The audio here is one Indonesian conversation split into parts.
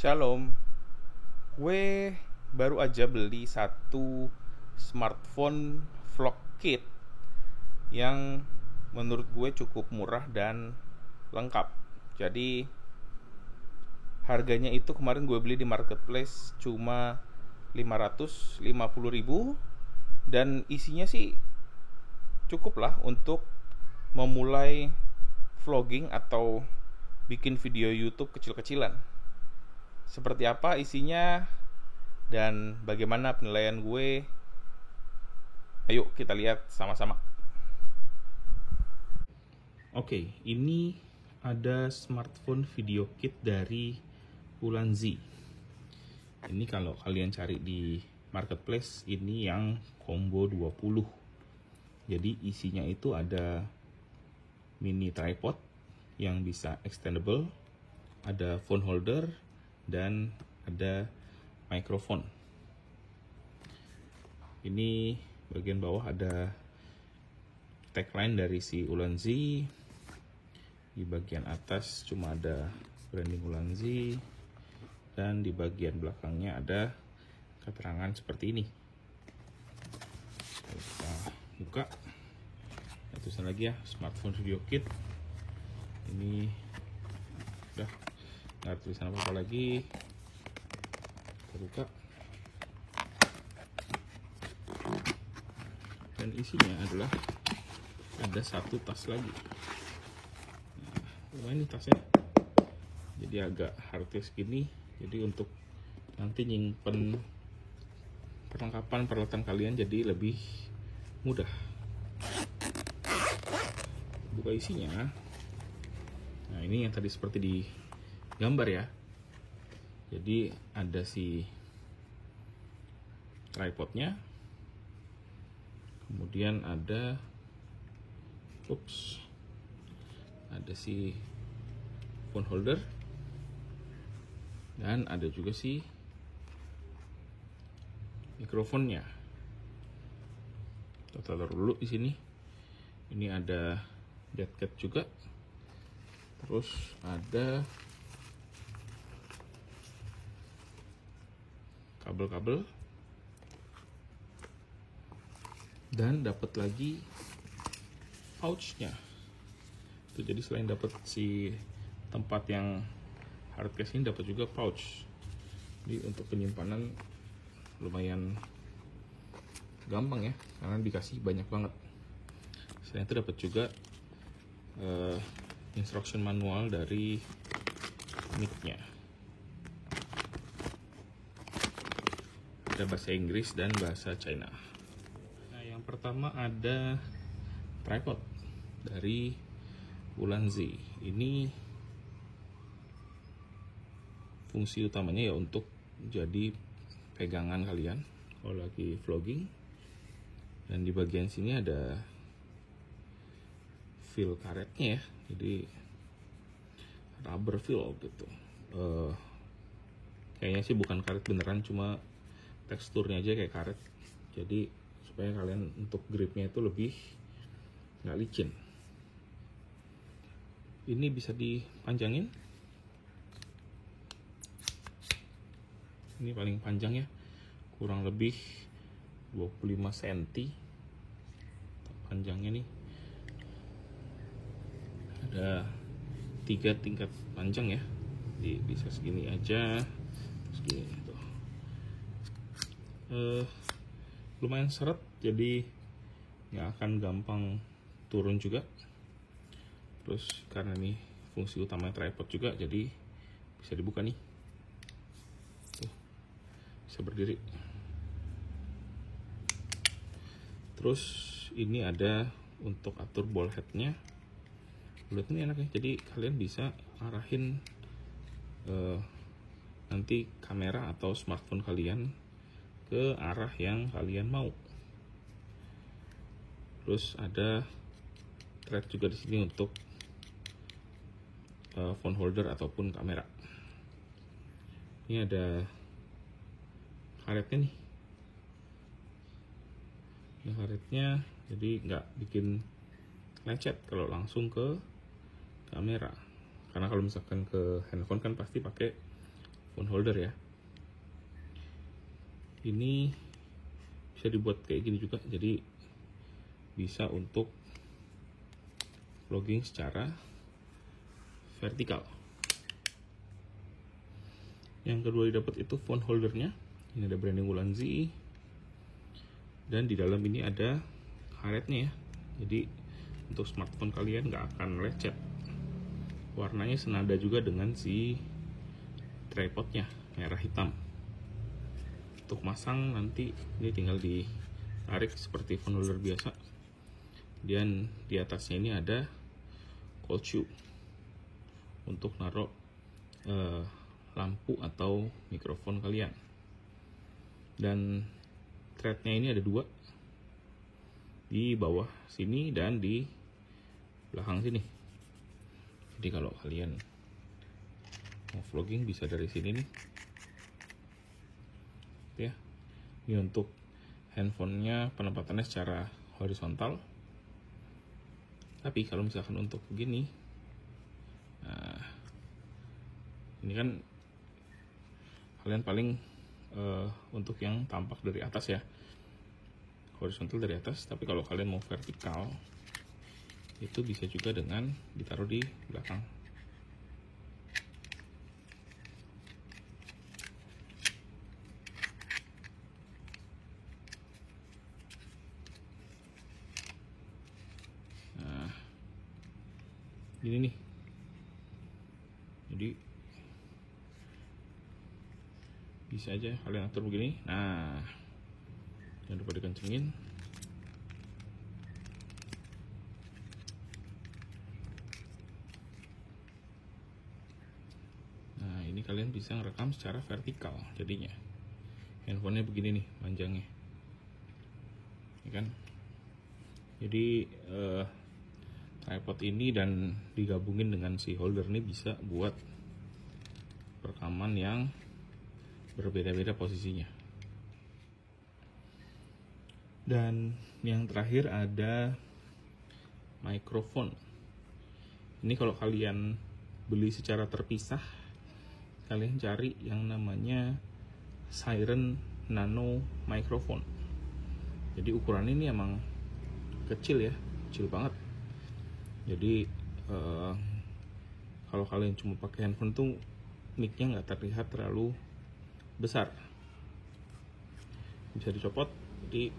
Shalom, gue baru aja beli satu smartphone vlog kit yang menurut gue cukup murah dan lengkap. Jadi harganya itu kemarin gue beli di marketplace cuma 550.000 dan isinya sih cukup lah untuk memulai vlogging atau bikin video YouTube kecil-kecilan. Seperti apa isinya dan bagaimana penilaian gue? Ayo kita lihat sama-sama. Oke, ini ada smartphone video kit dari Ulanzi. Ini kalau kalian cari di marketplace, ini yang combo 20. Jadi isinya itu ada mini tripod yang bisa extendable, ada phone holder, dan ada mikrofon. Ini bagian bawah ada tagline dari si Ulanzi. Di bagian atas cuma ada branding Ulanzi, dan di bagian belakangnya ada keterangan seperti ini. Kita buka, tulisan lagi ya, smartphone video kit. Ini udah nggak ada tulisan apa-apa lagi. Kita buka, dan isinya adalah ada satu tas lagi. Nah, ini tasnya jadi agak hardcase gini, jadi untuk nanti nyimpen perlengkapan peralatan kalian jadi lebih mudah. Buka isinya. Nah, ini yang tadi seperti di gambar ya. Jadi ada si tripodnya, kemudian ada si phone holder, dan ada juga si mikrofonnya. Kita taruh dulu di sini. Ini ada dead cat juga. Terus ada kabel-kabel, dan dapat lagi pouchnya. Itu jadi selain dapat si tempat yang hardcase ini, dapat juga pouch. Jadi untuk penyimpanan lumayan gampang ya, karena dikasih banyak banget. Selain itu dapat juga instruction manual dari mic-nya. Ada bahasa Inggris dan bahasa China. Nah, yang pertama ada tripod dari Ulanzi. Ini fungsi utamanya ya untuk jadi pegangan kalian kalau lagi vlogging. Dan di bagian sini ada feel karetnya ya, jadi rubber feel gitu. Kayaknya sih bukan karet beneran, cuma teksturnya aja kayak karet. Jadi supaya kalian untuk gripnya itu lebih nggak licin. Ini bisa dipanjangin. Ini paling panjang ya, kurang lebih 25 cm panjangnya nih. Ada 3 tingkat panjang ya, jadi bisa segini aja, segini tuh. Lumayan seret, jadi nggak akan gampang turun juga. Terus karena ini fungsi utamanya tripod juga, jadi bisa dibuka nih, tuh, bisa berdiri. Terus ini ada untuk atur ball headnya. Bulat ini enak ya, jadi kalian bisa arahin nanti kamera atau smartphone kalian ke arah yang kalian mau. Terus ada thread juga di sini untuk phone holder ataupun kamera. Ini ada karetnya nih. Ini karetnya, jadi nggak bikin lecet kalau langsung ke kamera. Karena kalau misalkan ke handphone kan pasti pakai phone holder ya. Ini bisa dibuat kayak gini juga, jadi bisa untuk vlogging secara vertikal. Yang kedua didapat itu phone holdernya. Ini ada branding Ulanzi, dan di dalam ini ada karetnya ya, jadi untuk smartphone kalian nggak akan lecet. Warnanya senada juga dengan si tripodnya, merah hitam. Untuk masang nanti ini tinggal ditarik seperti phone holder biasa, dan di atasnya ini ada cold shoe untuk naruh lampu atau mikrofon kalian. Dan threadnya ini ada 2, di bawah sini dan di belakang sini. Jadi kalau kalian mau vlogging bisa dari sini nih ya. Ini untuk handphonenya penempatannya secara horizontal, tapi kalau misalkan untuk begini, nah ini kan kalian paling untuk yang tampak dari atas ya, horizontal dari atas. Tapi kalau kalian mau vertikal, itu bisa juga dengan ditaruh di belakang. Nah, ini nih, jadi bisa aja kalian atur begini. Nah, jangan lupa dikencengin. Nah, ini kalian bisa ngerekam secara vertikal jadinya. Handphonenya begini nih panjangnya, ya kan? Jadi tripod ini dan digabungin dengan si holder ini bisa buat rekaman yang berbeda-beda posisinya. Dan yang terakhir ada mikrofon. Ini kalau kalian beli secara terpisah, kalian cari yang namanya Siren Nano Microphone. Jadi ukurannya ini emang kecil ya, kecil banget. Jadi kalau kalian cuma pakai handphone tuh mic-nya nggak terlihat terlalu besar. Bisa dicopot, jadi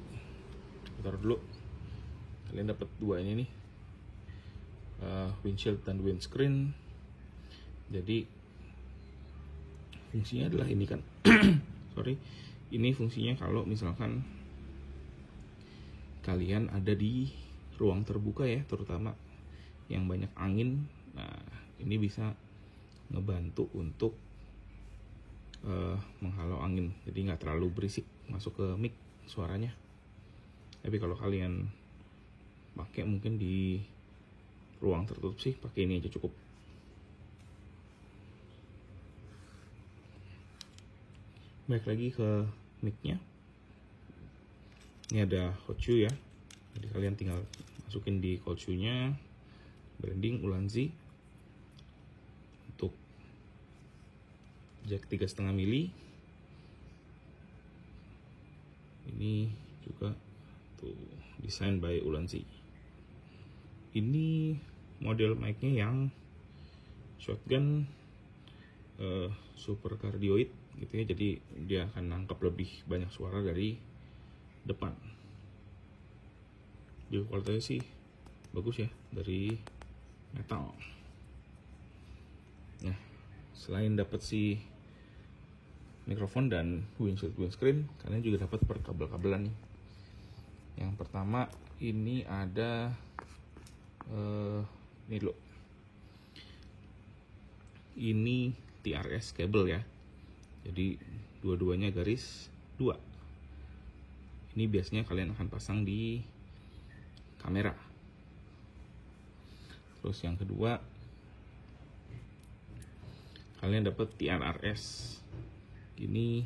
taruh dulu. Kalian dapat 2 ini nih, windshield dan windscreen. Jadi fungsinya adalah ini kan ini fungsinya kalau misalkan kalian ada di ruang terbuka ya, terutama yang banyak angin. Nah, ini bisa ngebantu untuk menghalau angin, jadi nggak terlalu berisik masuk ke mic suaranya. Tapi kalau kalian pakai mungkin di ruang tertutup sih, pakai ini aja cukup. Baik, lagi ke mic-nya. Ini ada hot shoe ya, jadi kalian tinggal masukin di cold shoe-nya, branding Ulanzi. Untuk jack 3,5 mili. Ini juga tuh desain by Ulanzi. Ini model mic-nya yang shotgun super cardioid gitu ya, jadi dia akan nangkep lebih banyak suara dari depan. Jadi kualitasnya sih bagus ya, dari metal. Nah, selain dapat si mikrofon dan windscreen, kalian juga dapat per kabel-kabelan nih. Yang pertama ini ada ini loh, ini TRS kabel ya, jadi dua-duanya garis 2. Ini biasanya kalian akan pasang di kamera. Terus yang kedua, kalian dapat TRRS. Ini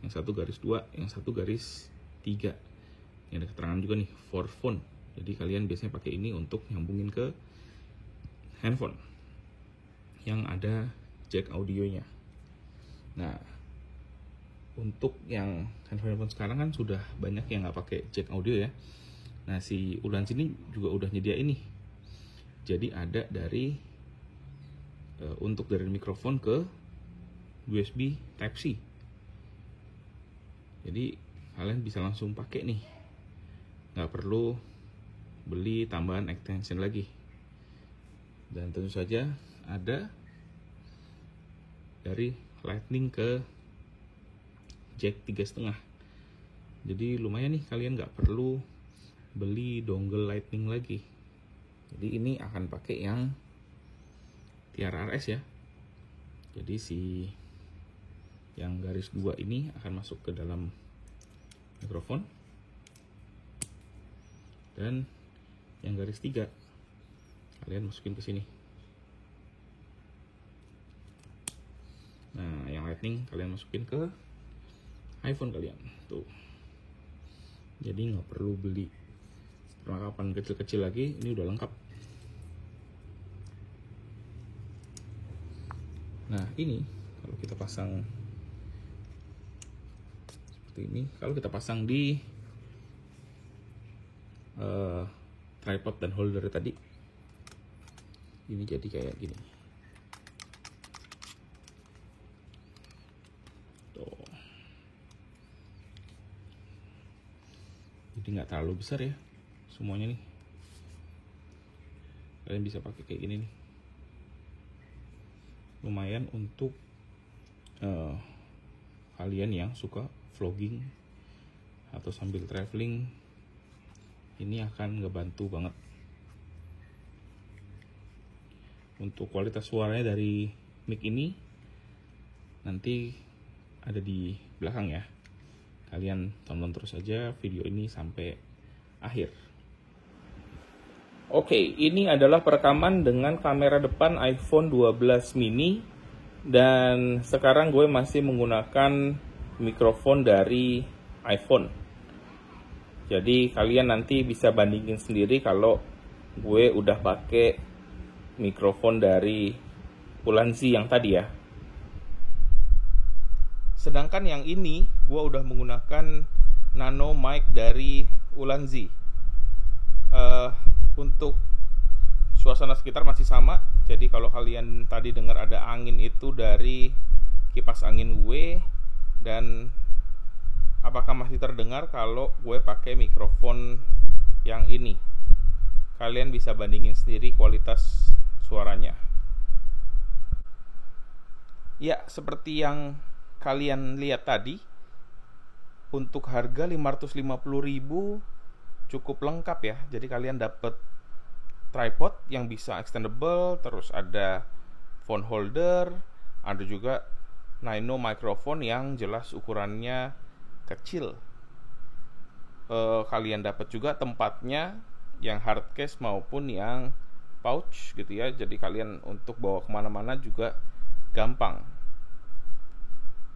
yang satu garis 2, yang satu garis 3. Ini ada keterangan juga nih, for phone. Jadi kalian biasanya pakai ini untuk nyambungin ke handphone yang ada jack audionya. Nah, untuk yang handphone sekarang kan sudah banyak yang nggak pakai jack audio ya. Nah, si Ulanzi ini juga udah nyediain nih. Jadi ada dari untuk dari mikrofon ke USB Type-C. Jadi kalian bisa langsung pakai nih, nggak perlu beli tambahan extension lagi. Dan tentu saja ada dari Lightning ke jack 3,5. Jadi lumayan nih, kalian nggak perlu beli dongle Lightning lagi. Jadi ini akan pakai yang Tiara RS ya. Jadi si yang garis 2 ini akan masuk ke dalam mikrofon, dan yang garis 3 kalian masukin ke sini. Nah, yang Lightning kalian masukin ke iPhone kalian tuh. Jadi nggak perlu beli perlengkapan kecil-kecil lagi, ini udah lengkap. Nah, ini kalau kita pasang seperti ini, kalau kita pasang di tripod dan holder tadi, ini jadi kayak gini. Tuh. Jadi nggak terlalu besar ya semuanya nih. Kalian bisa pakai kayak gini nih. Lumayan untuk kalian yang suka vlogging atau sambil traveling, ini akan ngebantu banget. Untuk kualitas suaranya dari mic ini nanti ada di belakang ya. Kalian tonton terus aja video ini sampai akhir. Oke, ini adalah perekaman dengan kamera depan iPhone 12 mini. Dan sekarang gue masih menggunakan mikrofon dari iPhone. Jadi kalian nanti bisa bandingin sendiri kalau gue udah pakai mikrofon dari Ulanzi yang tadi ya. Sedangkan yang ini gue udah menggunakan nano mic dari Ulanzi. Untuk suasana sekitar masih sama. Jadi kalau kalian tadi dengar ada angin, itu dari kipas angin gue. Dan apakah masih terdengar kalau gue pakai mikrofon yang ini? Kalian bisa bandingin sendiri kualitas suaranya. Ya, seperti yang kalian lihat tadi, untuk harga 550.000 cukup lengkap ya. Jadi kalian dapat tripod yang bisa extendable, terus ada phone holder, ada juga nano microphone yang jelas ukurannya kecil. Kalian dapat juga tempatnya yang hard case maupun yang pouch gitu ya. Jadi kalian untuk bawa kemana-mana juga gampang.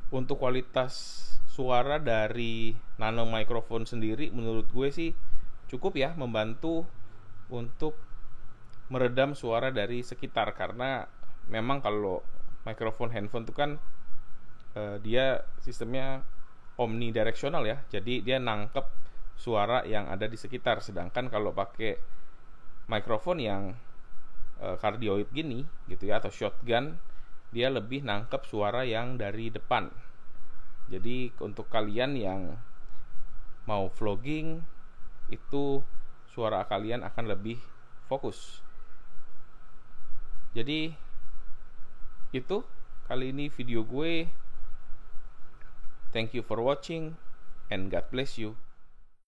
Untuk kualitas suara dari nano microphone sendiri menurut gue sih cukup ya, membantu untuk meredam suara dari sekitar. Karena memang kalau mikrofon handphone itu kan dia sistemnya omnidirectional ya, jadi dia nangkep suara yang ada di sekitar. Sedangkan kalau pakai mikrofon yang cardioid gini gitu ya, atau shotgun, dia lebih nangkep suara yang dari depan. Jadi untuk kalian yang mau vlogging, itu suara kalian akan lebih fokus. Jadi itu kali ini video gue. Thank you for watching and God bless you.